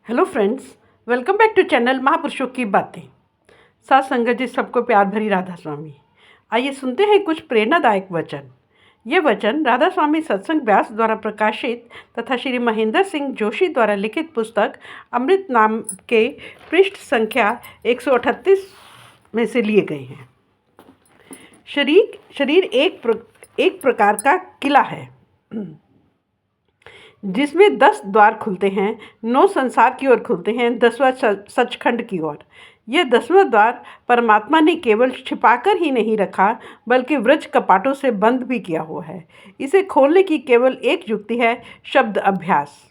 Hello friends, welcome back to channel महापुरुषों की बातें। साथ संगत जी, सबको प्यार भरी राधा स्वामी। आइए सुनते हैं कुछ प्रेरणादायक वचन। ये वचन राधा स्वामी सत्संग व्यास द्वारा प्रकाशित तथा श्री महेंद्र सिंह जोशी द्वारा लिखित पुस्तक अमृत नाम के पृष्ठ संख्या 138 में से लिए गए हैं। शरीर एक प्रकार का किला है जिसमें 10 द्वार खुलते हैं। 9 संसार की ओर खुलते हैं, 10वां सचखंड की ओर। यह 10वां द्वार परमात्मा ने केवल छिपाकर ही नहीं रखा, बल्कि व्रज कपाटों से बंद भी किया हुआ है। इसे खोलने की केवल एक युक्ति है, शब्द अभ्यास।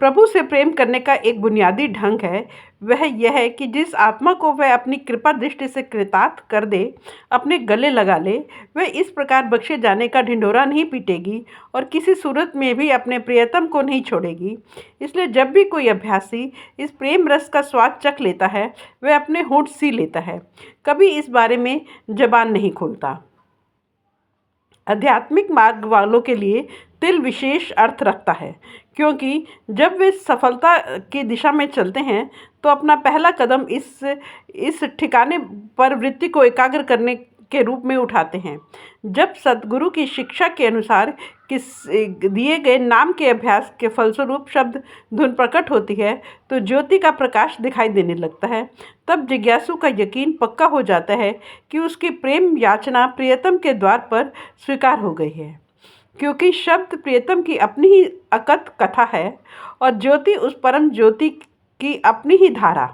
प्रभु से प्रेम करने का एक बुनियादी ढंग है, वह यह है कि जिस आत्मा को वह अपनी कृपा दृष्टि से कृतार्थ कर दे, अपने गले लगा ले, वह इस प्रकार बख्शे जाने का ढिंढोरा नहीं पीटेगी और किसी सूरत में भी अपने प्रियतम को नहीं छोड़ेगी। इसलिए जब भी कोई अभ्यासी इस प्रेम रस का स्वाद चख लेता है, वह अपने होंठ सी लेता है, कभी इस बारे में जबान नहीं खोलता। आध्यात्मिक मार्ग वालों के लिए तिल विशेष अर्थ रखता है, क्योंकि जब वे सफलता की दिशा में चलते हैं तो अपना पहला कदम इस ठिकाने पर वृत्ति को एकाग्र करने के रूप में उठाते हैं। जब सद्गुरु की शिक्षा के अनुसार दिए गए नाम के अभ्यास के फलस्वरूप शब्द धुन प्रकट होती है तो ज्योति का प्रकाश दिखाई देने लगता है। तब जिज्ञासु का यकीन पक्का हो जाता है कि उसकी प्रेम याचना प्रियतम के द्वार पर स्वीकार हो गई है, क्योंकि शब्द प्रियतम की अपनी ही अकथ कथा है और ज्योति उस परम ज्योति की अपनी ही धारा।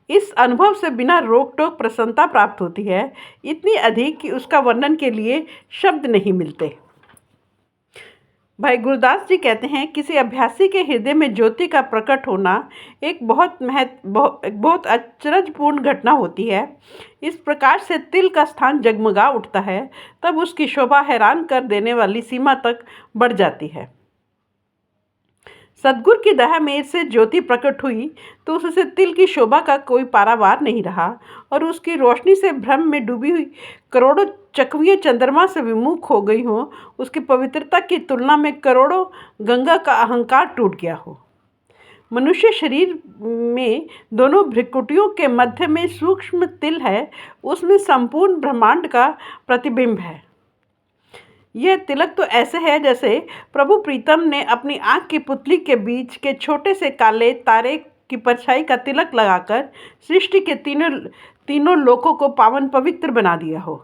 इस अनुभव से बिना रोक टोक प्रसन्नता प्राप्त होती है, इतनी अधिक कि उसका वर्णन के लिए शब्द नहीं मिलते। भाई गुरदास जी कहते हैं, किसी अभ्यासी के हृदय में ज्योति का प्रकट होना एक बहुत अचरजपूर्ण घटना होती है। इस प्रकाश से तिल का स्थान जगमगा उठता है, तब उसकी शोभा हैरान कर देने वाली सीमा तक बढ़ जाती है। सद्गुरु की दया में से ज्योति प्रकट हुई तो उससे तिल की शोभा का कोई पारावार नहीं रहा और उसकी रोशनी से भ्रम में डूबी हुई करोड़ों चकवियाँ चंद्रमा से विमुख हो गई हों। उसकी पवित्रता की तुलना में करोड़ों गंगा का अहंकार टूट गया हो। मनुष्य शरीर में दोनों भ्रिकुटियों के मध्य में सूक्ष्म तिल है, उसमें संपूर्ण ब्रह्मांड का प्रतिबिंब है। यह तिलक तो ऐसे है जैसे प्रभु प्रीतम ने अपनी आँख की पुतली के बीच के छोटे से काले तारे की परछाई का तिलक लगाकर सृष्टि के तीनों लोकों को पावन पवित्र बना दिया हो।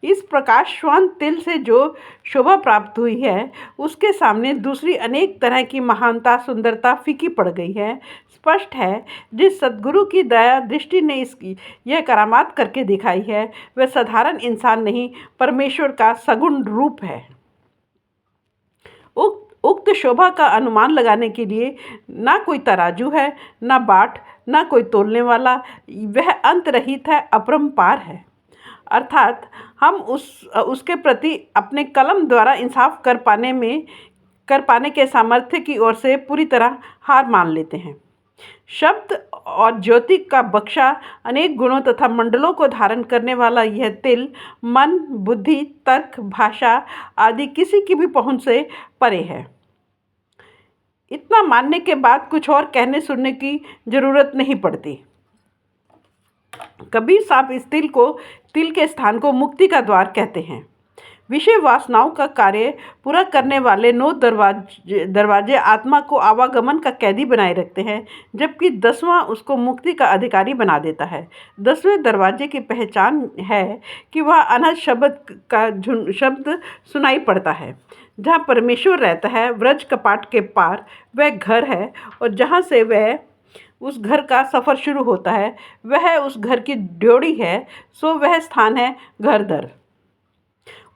इस प्रकाशवान तिल से जो शोभा प्राप्त हुई है, उसके सामने दूसरी अनेक तरह की महानता सुंदरता फीकी पड़ गई है। स्पष्ट है, जिस सद्गुरु की दया दृष्टि ने इसकी यह करामात करके दिखाई है, वह साधारण इंसान नहीं, परमेश्वर का सगुण रूप है। उक्त शोभा का अनुमान लगाने के लिए ना कोई तराजू है, ना बाट, ना कोई तोलने वाला। वह अंतरहित है, अपरंपार है। अर्थात हम उसके प्रति अपने कलम द्वारा इंसाफ कर पाने के सामर्थ्य की ओर से पूरी तरह हार मान लेते हैं। शब्द और ज्योति का बक्शा अनेक गुणों तथा मंडलों को धारण करने वाला यह तिल मन, बुद्धि, तर्क, भाषा आदि किसी की भी पहुंच से परे है। इतना मानने के बाद कुछ और कहने सुनने की जरूरत नहीं पड़ती। कबीर साहब इस तिल के स्थान को मुक्ति का द्वार कहते हैं। विषय वासनाओं का कार्य पूरा करने वाले 9 दरवाजे आत्मा को आवागमन का कैदी बनाए रखते हैं, जबकि 10वां उसको मुक्ति का अधिकारी बना देता है। 10वें दरवाजे की पहचान है कि वह अनहद शब्द सुनाई पड़ता है। जहाँ परमेश्वर रहता है, व्रज कपाट के पार वह घर है, और जहाँ से वह उस घर का सफ़र शुरू होता है, वह उस घर की ड्योढ़ी है। सो वह स्थान है घर दर।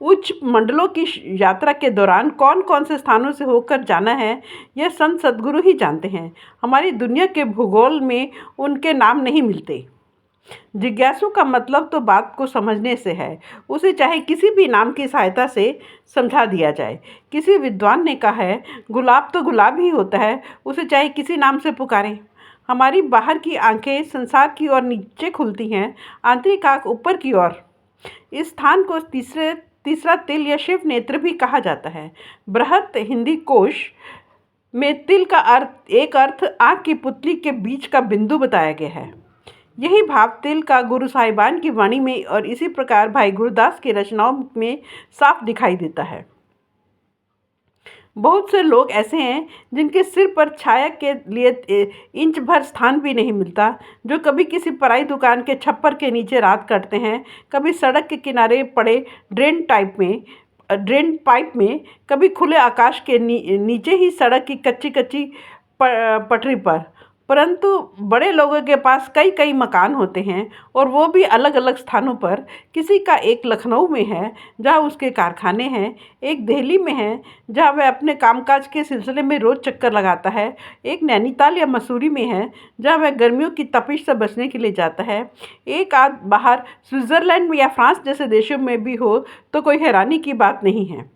उच्च मंडलों की यात्रा के दौरान कौन कौन से स्थानों से होकर जाना है, यह संत सद्गुरु ही जानते हैं। हमारी दुनिया के भूगोल में उनके नाम नहीं मिलते। जिज्ञासु का मतलब तो बात को समझने से है, उसे चाहे किसी भी नाम की सहायता से समझा दिया जाए। किसी विद्वान ने कहा है, गुलाब तो गुलाब ही होता है, उसे चाहे किसी नाम से पुकारें। हमारी बाहर की आंखें संसार की ओर नीचे खुलती हैं, आंतरिक आंख ऊपर की ओर। इस स्थान को तीसरा तिल या शिव नेत्र भी कहा जाता है। बृहत हिंदी कोश में तिल का अर्थ आँख की पुतली के बीच का बिंदु बताया गया है। यही भाव तिल का गुरु साहिबान की वाणी में और इसी प्रकार भाई गुरदास की रचनाओं में साफ दिखाई देता है। बहुत से लोग ऐसे हैं जिनके सिर पर छाया के लिए इंच भर स्थान भी नहीं मिलता, जो कभी किसी पराई दुकान के छप्पर के नीचे रात काटते हैं, कभी सड़क के किनारे पड़े ड्रेन पाइप में, कभी खुले आकाश के नीचे ही सड़क की कच्ची कच्ची पटरी पर। परंतु बड़े लोगों के पास कई कई मकान होते हैं और वो भी अलग अलग स्थानों पर। किसी का एक लखनऊ में है जहाँ उसके कारखाने हैं, एक दिल्ली में है जहाँ वह अपने कामकाज के सिलसिले में रोज़ चक्कर लगाता है, एक नैनीताल या मसूरी में है जहाँ वह गर्मियों की तपिश से बचने के लिए जाता है, एक आध बाहर स्विट्ज़रलैंड में या फ्रांस जैसे देशों में भी हो तो कोई हैरानी की बात नहीं है।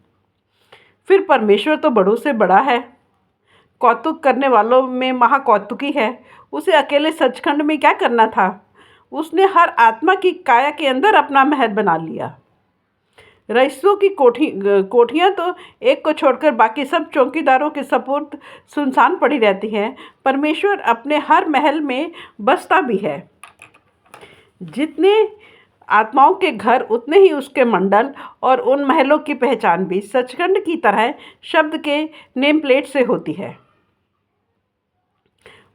फिर परमेश्वर तो बड़ों से बड़ा है, कौतुक करने वालों में महाकौतुकी है। उसे अकेले सचखंड में क्या करना था? उसने हर आत्मा की काया के अंदर अपना महल बना लिया। रईसों की कोठियाँ तो एक को छोड़कर बाकी सब चौकीदारों के सपुर्द सुनसान पड़ी रहती हैं। परमेश्वर अपने हर महल में बसता भी है। जितने आत्माओं के घर उतने ही उसके मंडल और उन महलों की पहचान भी सचखंड की तरह शब्द के नेम प्लेट से होती है।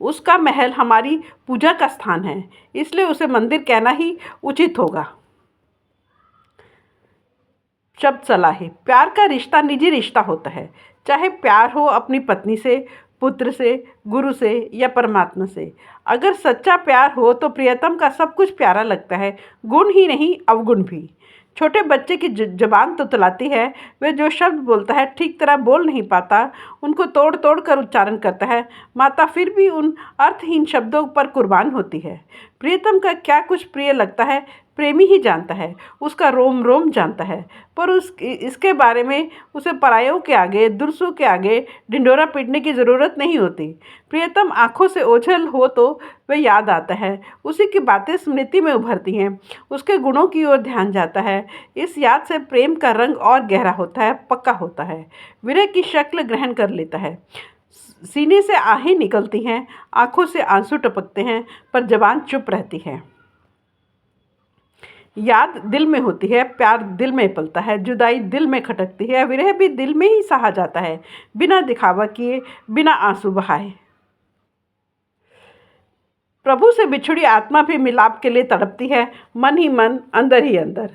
उसका महल हमारी पूजा का स्थान है, इसलिए उसे मंदिर कहना ही उचित होगा। शब्द सलाहे। प्यार का रिश्ता निजी रिश्ता होता है, चाहे प्यार हो अपनी पत्नी से, पुत्र से, गुरु से या परमात्मा से। अगर सच्चा प्यार हो तो प्रियतम का सब कुछ प्यारा लगता है, गुण ही नहीं अवगुण भी। छोटे बच्चे की जबान तो तुतलाती है, वह जो शब्द बोलता है ठीक तरह बोल नहीं पाता, उनको तोड़ तोड़ कर उच्चारण करता है। माता फिर भी उन अर्थहीन शब्दों पर कुर्बान होती है। प्रियतम का क्या कुछ प्रिय लगता है प्रेमी ही जानता है, उसका रोम रोम जानता है, पर इसके बारे में उसे परायों के आगे, दुरसों के आगे ढिंढोरा पीटने की ज़रूरत नहीं होती। प्रियतम आँखों से ओझल हो तो वह याद आता है, उसी की बातें स्मृति में उभरती हैं, उसके गुणों की ओर ध्यान जाता है। इस याद से प्रेम का रंग और गहरा होता है, पक्का होता है, विरह की शक्ल ग्रहण कर लेता है। सीने से आहें निकलती हैं, आँखों से आंसू टपकते हैं, पर जबान चुप रहती है। याद दिल में होती है, प्यार दिल में पलता है, जुदाई दिल में खटकती है, विरह भी दिल में ही सहा जाता है, बिना दिखावा किए, बिना आंसू बहाए। प्रभु से बिछुड़ी आत्मा भी मिलाप के लिए तड़पती है, मन ही मन, अंदर ही अंदर।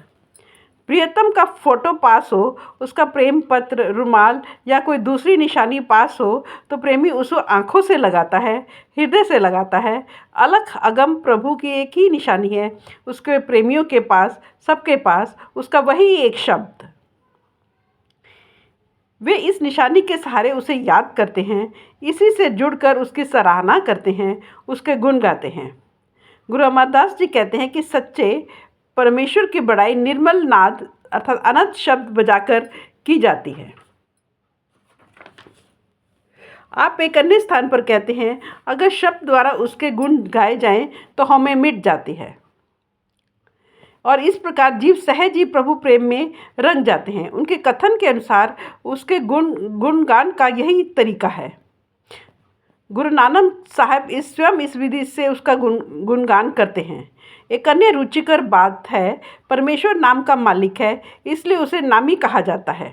प्रियतम का फोटो पास हो, उसका प्रेम पत्र, रुमाल या कोई दूसरी निशानी पास हो तो प्रेमी उसे आँखों से लगाता है, हृदय से लगाता है। अलख अगम प्रभु की एक ही निशानी है, उसके प्रेमियों के पास, सबके पास उसका वही एक शब्द। वे इस निशानी के सहारे उसे याद करते हैं, इसी से जुड़कर उसकी सराहना करते हैं, उसके गुण गाते हैं। गुरु अमरदास जी कहते हैं कि सच्चे परमेश्वर की बड़ाई निर्मल नाद अर्थात अनंत शब्द बजाकर की जाती है। आप एक अन्य स्थान पर कहते हैं, अगर शब्द द्वारा उसके गुण गाए जाएं तो हमें मिट जाती है। और इस प्रकार जीव सहज ही प्रभु प्रेम में रंग जाते हैं। उनके कथन के अनुसार उसके गुणगान का यही तरीका है। गुरु नानक साहब स्वयं इस विधि से उसका गुणगान करते हैं। एक अन्य रुचिकर बात है, परमेश्वर नाम का मालिक है, इसलिए उसे नामी कहा जाता है।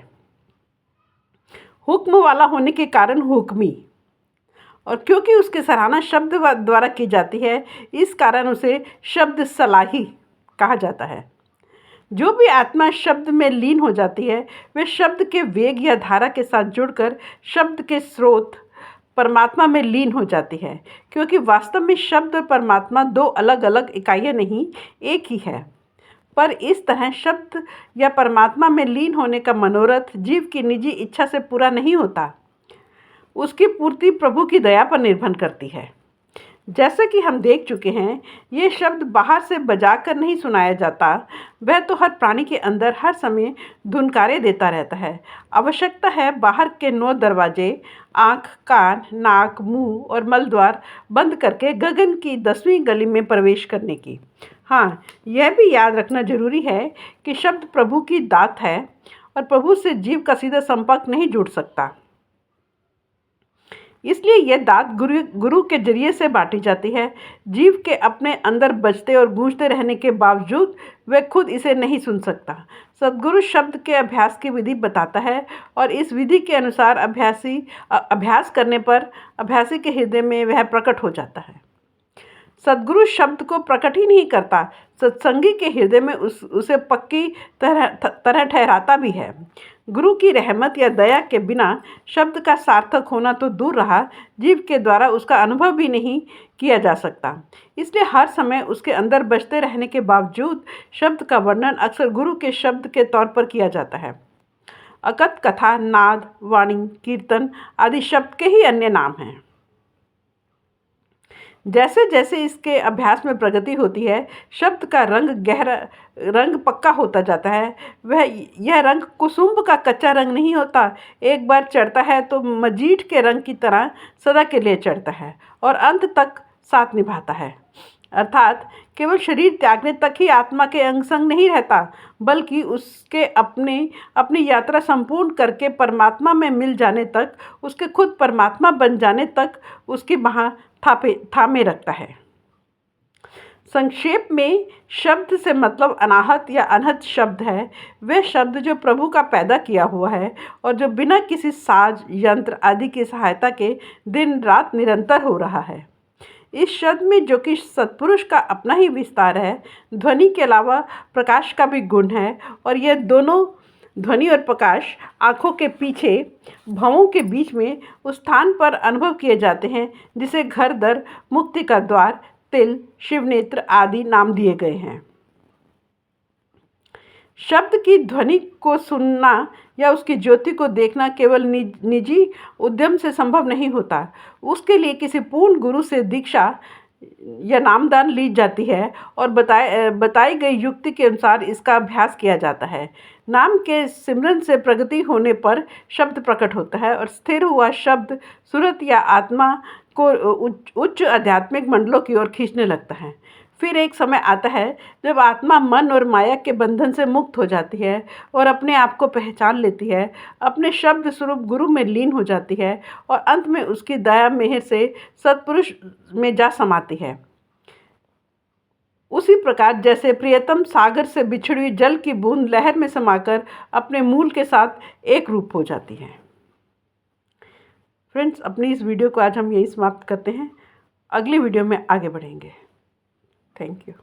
हुक्म वाला होने के कारण हुक्मी, और क्योंकि उसकी सराहना शब्द द्वारा की जाती है, इस कारण उसे शब्द सलाही कहा जाता है। जो भी आत्मा शब्द में लीन हो जाती है, वे शब्द के वेग या धारा के साथ जुड़कर शब्द के स्रोत परमात्मा में लीन हो जाती है, क्योंकि वास्तव में शब्द और परमात्मा दो अलग अलग इकाइयाँ नहीं, एक ही है। पर इस तरह शब्द या परमात्मा में लीन होने का मनोरथ जीव की निजी इच्छा से पूरा नहीं होता, उसकी पूर्ति प्रभु की दया पर निर्भर करती है। जैसा कि हम देख चुके हैं, ये शब्द बाहर से बजा कर नहीं सुनाया जाता, वह तो हर प्राणी के अंदर हर समय धुनकारे देता रहता है। आवश्यकता है बाहर के 9 दरवाजे, आँख, कान, नाक, मुंह और मलद्वार बंद करके गगन की 10वीं गली में प्रवेश करने की। हाँ, यह भी याद रखना जरूरी है कि शब्द प्रभु की दात है और प्रभु से जीव का सीधा संपर्क नहीं जुड़ सकता। इसलिए यह दात गुरु के जरिए से बांटी जाती है। जीव के अपने अंदर बजते और गूंजते रहने के बावजूद वह खुद इसे नहीं सुन सकता। सद्गुरु शब्द के अभ्यास की विधि बताता है और इस विधि के अनुसार अभ्यास करने पर अभ्यासी के हृदय में वह प्रकट हो जाता है। सद्गुरु शब्द को प्रकट ही नहीं करता, सत्संगी के हृदय में उसे पक्की तरह ठहराता भी है। गुरु की रहमत या दया के बिना शब्द का सार्थक होना तो दूर रहा, जीव के द्वारा उसका अनुभव भी नहीं किया जा सकता। इसलिए हर समय उसके अंदर बजते रहने के बावजूद शब्द का वर्णन अक्सर गुरु के शब्द के तौर पर किया जाता है। अकथ, कथा, नाद, वाणी, कीर्तन आदि शब्द के ही अन्य नाम हैं। जैसे जैसे इसके अभ्यास में प्रगति होती है, शब्द का रंग पक्का होता जाता है। यह रंग कुसुम्ब का कच्चा रंग नहीं होता। एक बार चढ़ता है तो मजीठ के रंग की तरह सदा के लिए चढ़ता है और अंत तक साथ निभाता है। अर्थात केवल शरीर त्यागने तक ही आत्मा के अंग संग नहीं रहता, बल्कि उसके अपनी यात्रा संपूर्ण करके परमात्मा में मिल जाने तक, उसके खुद परमात्मा बन जाने तक उसकी बाह थामे रखता है। संक्षेप में शब्द से मतलब अनाहत या अनहत शब्द है। वह शब्द जो प्रभु का पैदा किया हुआ है और जो बिना किसी साज, यंत्र आदि की सहायता के दिन रात निरंतर हो रहा है। इस शब्द में जो कि सत्पुरुष का अपना ही विस्तार है, ध्वनि के अलावा प्रकाश का भी गुण है और यह दोनों ध्वनि और प्रकाश आँखों के पीछे भवों के बीच में उस स्थान पर अनुभव किए जाते हैं जिसे घर दर, मुक्ति का द्वार, तिल, शिवनेत्र आदि नाम दिए गए हैं। शब्द की ध्वनि को सुनना या उसकी ज्योति को देखना केवल निजी उद्यम से संभव नहीं होता। उसके लिए किसी पूर्ण गुरु से दीक्षा या नामदान ली जाती है और बताई गई युक्ति के अनुसार इसका अभ्यास किया जाता है। नाम के सिमरन से प्रगति होने पर शब्द प्रकट होता है और स्थिर हुआ शब्द सूरत या आत्मा को उच्च आध्यात्मिक मंडलों की ओर खींचने लगता है। फिर एक समय आता है जब आत्मा मन और माया के बंधन से मुक्त हो जाती है और अपने आप को पहचान लेती है, अपने शब्द स्वरूप गुरु में लीन हो जाती है और अंत में उसकी दया मेहर से सत्पुरुष में जा समाती है। उसी प्रकार जैसे प्रियतम सागर से बिछड़ी जल की बूंद लहर में समाकर अपने मूल के साथ एक रूप हो जाती है। फ्रेंड्स, अपनी इस वीडियो को आज हम यही समाप्त करते हैं। अगली वीडियो में आगे बढ़ेंगे। Thank you.